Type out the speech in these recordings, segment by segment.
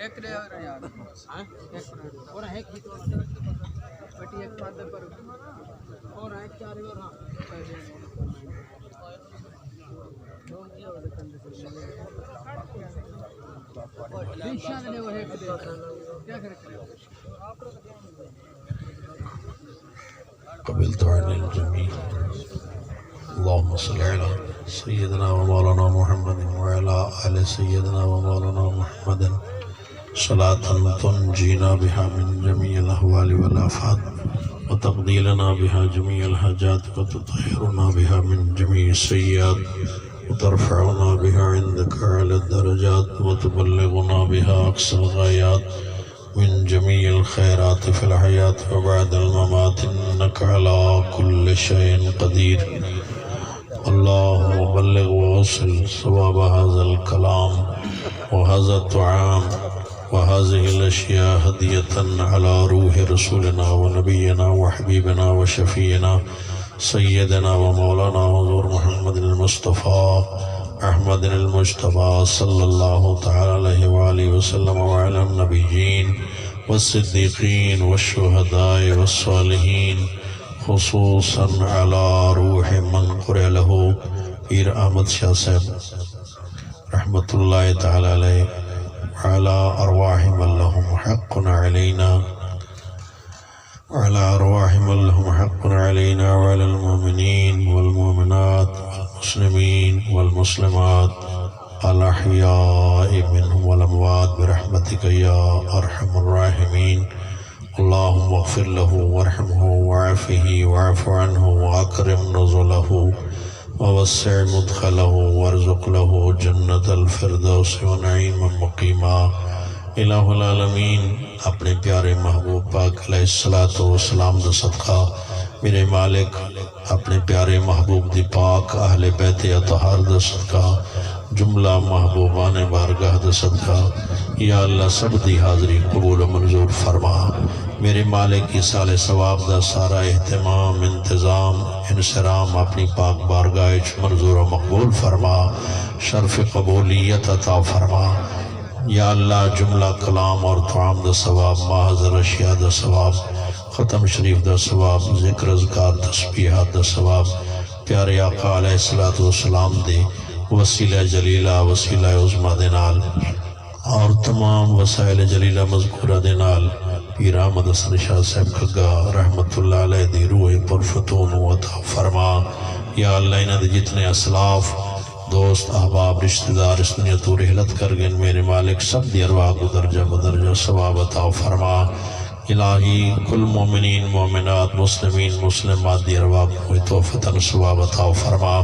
ایک لے آ رہے یار اور ایک بھی تو بٹی ایک پادے پر اور ایک چار اور ہاں نشان نے وہ ہے کیا کرے قبلت عن الجميع اللهم صل على سيدنا ومولانا محمد وعلى آل سيدنا ومولانا محمد صلاة تنجينا بها من جميع الأهوال والآفات وتقضي لنا بها جميع الحاجات وتطهرنا بها من جميع السيئات وترفعنا بها عندك على الدرجات وتبلغنا بها أقصى الغايات من جميع الخيرات في الحياة وبعد الممات إنك على كل شيء قدير. اللهم بلغ ووصل صواب هذا الكلام وهذا الطعام وهذه الأشياء هدية على روح رسولنا ونبينا وحبيبنا وشفينا سيدنا ومولانا حضور محمد المصطفى احمد المجتبى صلى الله تعالى عليه وآله وسلم وعلى النبيين والصديقين والشهداء والصالحين خصوصا على روح من قرئ له پیر احمد شاہ صاحب رحمت اللہ تعالی علیہ وعلى أرواح من لهم حق علينا وعلى أرواح من لهم حق علينا وعلى المؤمنين والمؤمنات والمسلمين والمسلمات الأحياء منهم والأموات برحمتك يا أرحم الراحمين. اللهم اغفر له وارحمه وعافه واعف عنه وأكرم نزله ووسع مدخله وارزق له جنة الفردوس ونعيما مقيما. الہ العالمین اپنے پیارے محبوب پاک علیہ السلام دا صدقہ میرے مالک اپنے پیارے محبوب دی پاک اہل بیت اطہار دا صدقہ جملہ محبوبان بارگاہ دا صدقہ یا اللہ سب دی حاضری قبول و منظور فرما. میرے مالک اس سال ثواب دا سارا اہتمام انتظام انصرام اپنی پاک بارگاہ منظور و مقبول فرما. شرف قبولیت عطا فرما یا اللہ. جملہ کلام اور طعام دا ثواب محضر اشیاء دا ثواب ختم شریف دا ثواب ذکر اذکار تسبیحات دا ثواب پیارے آقا علیہ السلام دے وسیلہ جلیلہ وسیلہ عظمہ دے نال اور تمام وسائل جلیلہ مذکورہ دے نال پیر احمد حسن شاہ صاحب کھگہ رحمت اللہ علیہ دی روح پرفتون عطا فرما یا اللہ. انہاں دے جتنے اسلاف دوست احباب رشتہ دار اس دنیا تو رحلت کر گئے میرے مالک سب دی ارواح کو درجہ بدرجہ ثواب عطا فرما. الہی کل مومنین مومنات مسلمین مسلمات دی ارواح کو توفتاً ثواب عطا فرما.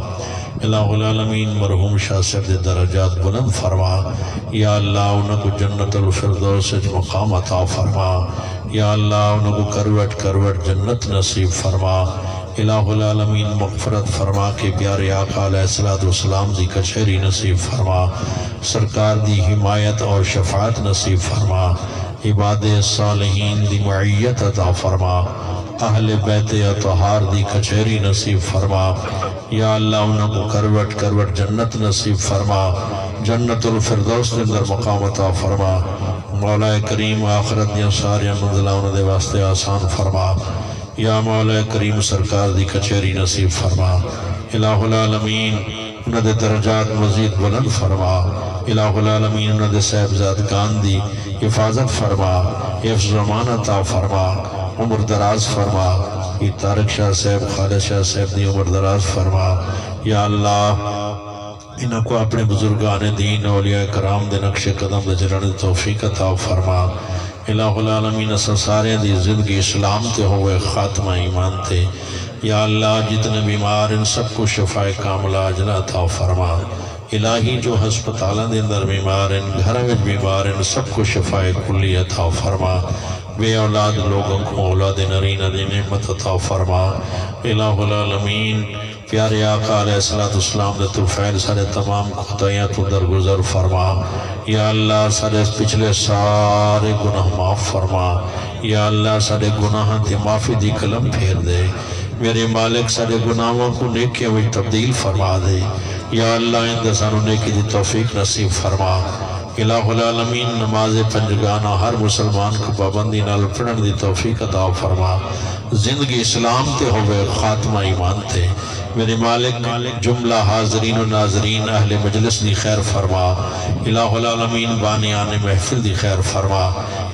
الہ العالمین مرحوم شاہ صاحب دے درجات بلند فرما یا اللہ. انہوں کو جنت الفردوس مقام عطا فرما یا اللہ. انہوں کو کروٹ کروٹ جنت نصیب فرما. الہ العالمین مغفرت فرما کے پیارے آقا علیہ السلام دی کچھری نصیب فرما. سرکار دی حمایت اور شفاعت نصیب فرما. عباد صالحین دی معیت عطا فرما. اہل بیت اطہار دی کچھری نصیب فرما یا اللہ. انہوں کو کروٹ کروٹ جنت نصیب فرما. جنت الفردوس دے اندر مقام عطا فرما. مولا کریم آخرت دیا سارے منزلہ انہوں دے واسطے آسان فرما یا مولا کریم. سرکار دی کچھری نصیب فرما. الہ العالمین انہوں دے درجات مزید بلند فرما. الہ العالمین انہوں دے صاحبزادگان دی حفاظت فرما. حفظ زمان عطا فرما. عمر دراز فرما. یہ طارق شاہ صاحب خالد شاہ صاحب دی عمر دراز فرما یا اللہ. انہوں کو اپنے بزرگان دین اولیاء کرام دے نقش قدم دے جلن توفیق عطا فرما. الہ العالمین اسا سارے دی زندگی اسلام تے ہوئے خاتمہ ایمان تے یا اللہ. جتنے بیمار ان سب کو شفاء کاملہ عاجلہ عطا فرما. الہی جو ہسپتالوں دے اندر بیمار ان گھروں میں بیمار ان سب کو شفاء کلی عطا فرما. بے اولاد لوگوں کو اولاد نرینہ دی نعمت عطا فرما. الہ العالمین پیارے آقا علیہ السلام دے طفیل سارے تمام خطائیاں تو درگزر فرما یا اللہ. سارے پچھلے سارے گناہ معاف فرما یا اللہ. سارے گناہ تے معافی دی قلم پھیر دے میرے مالک سارے گناہوں کو نیکیوں میں تبدیل فرما دے یا اللہ ان دسانوں نیکی دی توفیق نصیب فرما الہ العالمین نماز پنجگانہ ہر مسلمان کو پابندی نال پڑھن دی توفیق عطا فرما زندگی اسلام تے ہوئے خاتمہ ایمان تے میرے مالک جملہ حاضرین و ناظرین اہل مجلس دی خیر فرما الہ العالمین بانیان محفل دی خیر فرما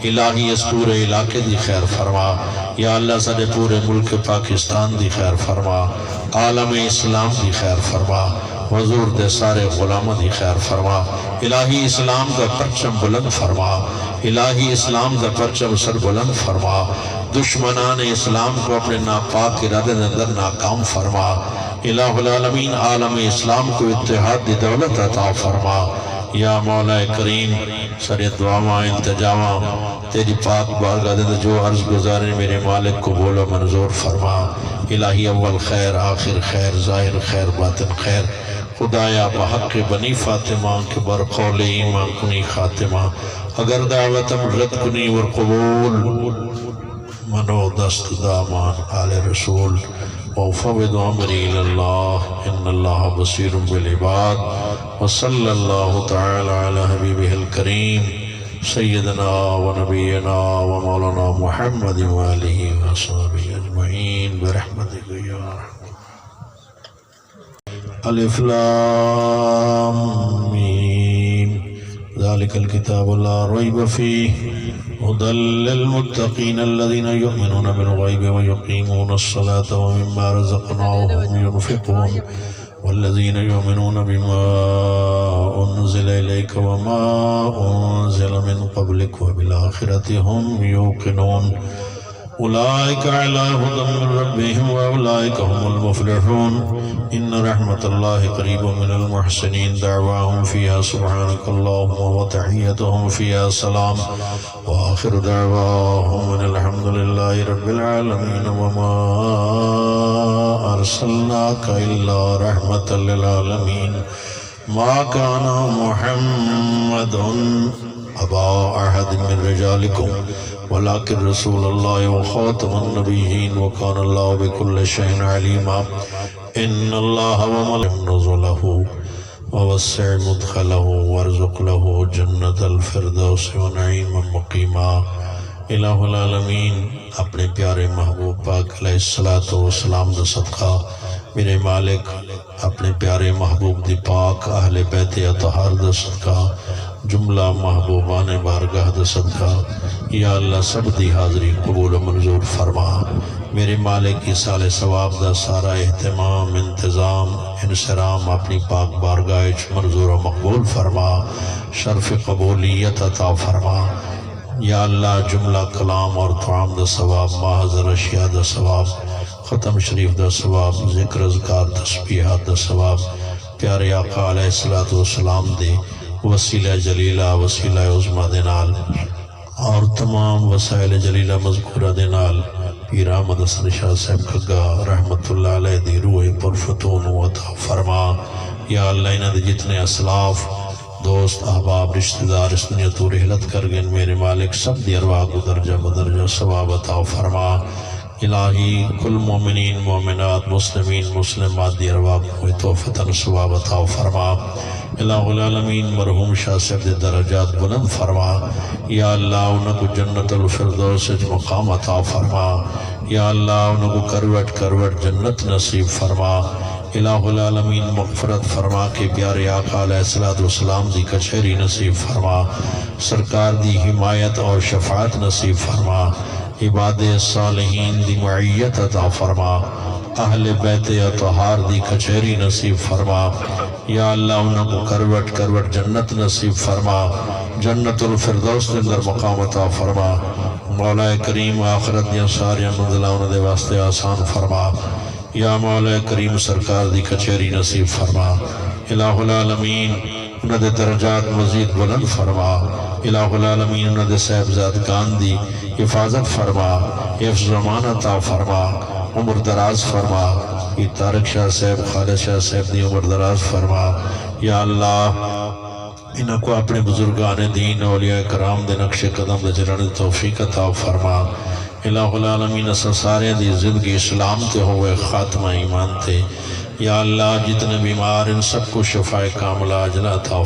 الہی اس پورے علاقے دی خیر فرما یا اللہ سارے پورے ملک پاکستان دی خیر فرما عالم اسلام دی خیر فرما حضور دے سارے غلامہ دی خیر فرما الہی اسلام دا پرچم بلند فرما الہی اسلام دا پرچم سر بلند فرما دشمنان اسلام کو اپنے ناپاک ارادے دے اندر ناکام فرما الہ العالمین عالم اسلام کو اتحاد دی دولت عطا فرما یا مولا کریم سارے دعاواں انتجاواں تیری پاک بارگاہ دے جو عرض گزارے میرے مالک کو بولو منظور فرما الہی اول خیر آخر خیر ظاہر خیر باطن خیر خدایا بحق بنی فاطمہ کے برقول ایمان کنی خاتمہ اگر دعوتم رد کنی ور قبول منو دست دامان آل رسول وفوض عمری اللہ ان اللہ بصیر بالعباد وصلی اللہ تعالی علی حبیبہ الکریم سیدنا و نبینا و مولانا محمد وآلہ وصحبہ اجمعین برحمتک یا الف لام میم ذالک الکتاب لا ریب فیہ هدى للمتقين الذين يؤمنون بالغيب ويقيمون الصلاة ومما رزقناهم ينفقون والذين يؤمنون بما أنزل إليك وما أنزل من قبلك وبالآخرة هم يوقنون أولئك على هدى من ربهم وأولئك هم المفلحون إن رحمة الله قريب من المحسنين دعواهم فيها سبحانك اللهم وتحيتهم فيها سلام وآخر دعواهم من الحمد لله رب العالمين وما أرسلناك إلا رحمة للعالمين ما كان محمد أبا أحد من رجالكم ولكن رسول الله وخاتم النبيين وكان الله بكل شيء عليما إن الله وملائكته نزله ووسع مدخله وارزق له جنة الفردوس ونعيما مقيما الہ العالمین اپنے پیارے محبوب پاک علیہ السلام دا صدقہ میرے مالک اپنے پیارے محبوب دی پاک اہل بیت اطہار دا صدقہ جملہ محبوبان بارگاہ دا صدقہ یا اللہ سب دی حاضری قبول و منظور فرما میرے مالک کی سال ثواب دا سارا اہتمام انتظام انصرام اپنی پاک بارگاہ منظور و مقبول فرما شرف قبولیت عطا فرما یا اللہ جملہ کلام اور طعام دا ثواب محضر اشیاء دا ثواب ختم شریف دا ثواب ذکر اذکار تسبیحات دا ثواب پیارے آقا علیہ السلام دے وسیلہ جلیلہ وسیلہ عظمہ دے نال اور تمام وسائل جلیلہ مذکورہ دے نال پیر احمد حسن شاہ صاحب کھگہ رحمت اللہ علیہ دی روح پرفتون و عطا فرما یا اللہ انہاں دے جتنے اسلاف دوست احباب رشتہ دار اس دنیا تو رحلت کر گئے میرے مالک سب دی ارواح کو درجہ بدرجہ ثواب عطا فرما الہی کل مومنین مومنات مسلمین مسلمات دی ارواح کو توفتاً ثواب عطا فرما الہ العالمین مرحوم شاہ صاحب دے درجات بلند فرما یا اللہ انہوں کو جنت الفردوس مقام عطا فرما یا اللہ انہوں کو کروٹ کروٹ جنت نصیب فرما الہ العالمین مغفرت فرما کے پیارے آقا علیہ السلام دی کچھری نصیب فرما سرکار دی حمایت اور شفاعت نصیب فرما عباد صالحین دی معیت عطا فرما اہل بیت اطہار دی کچھری نصیب فرما یا اللہ انہوں کو کروٹ کروٹ جنت نصیب فرما جنت الفردوس دے اندر مقام عطا فرما مولا کریم آخرت دیا ساریاں منزلہ انہوں دے واسطے آسان فرما یا مولا کریم سرکار دی کچھری نصیب فرما الہ العالمین انہوں دے درجات مزید بلند فرما الہ العالمین انہوں دے صاحبزادگان دی حفاظت فرما حفظ زمان عطا فرما عمر دراز فرما یہ طارق شاہ صاحب خالد شاہ صاحب دی عمر دراز فرما یا اللہ انہوں کو اپنے بزرگان دین اولیاء کرام دے نقش قدم دے چلنے توفیق عطا فرما الہ العالمین اسا سارے دی زندگی اسلام تے ہوئے خاتمہ ایمان تے یا اللہ جتنے بیمار ان سب کو شفاء کاملہ عاجلہ عطا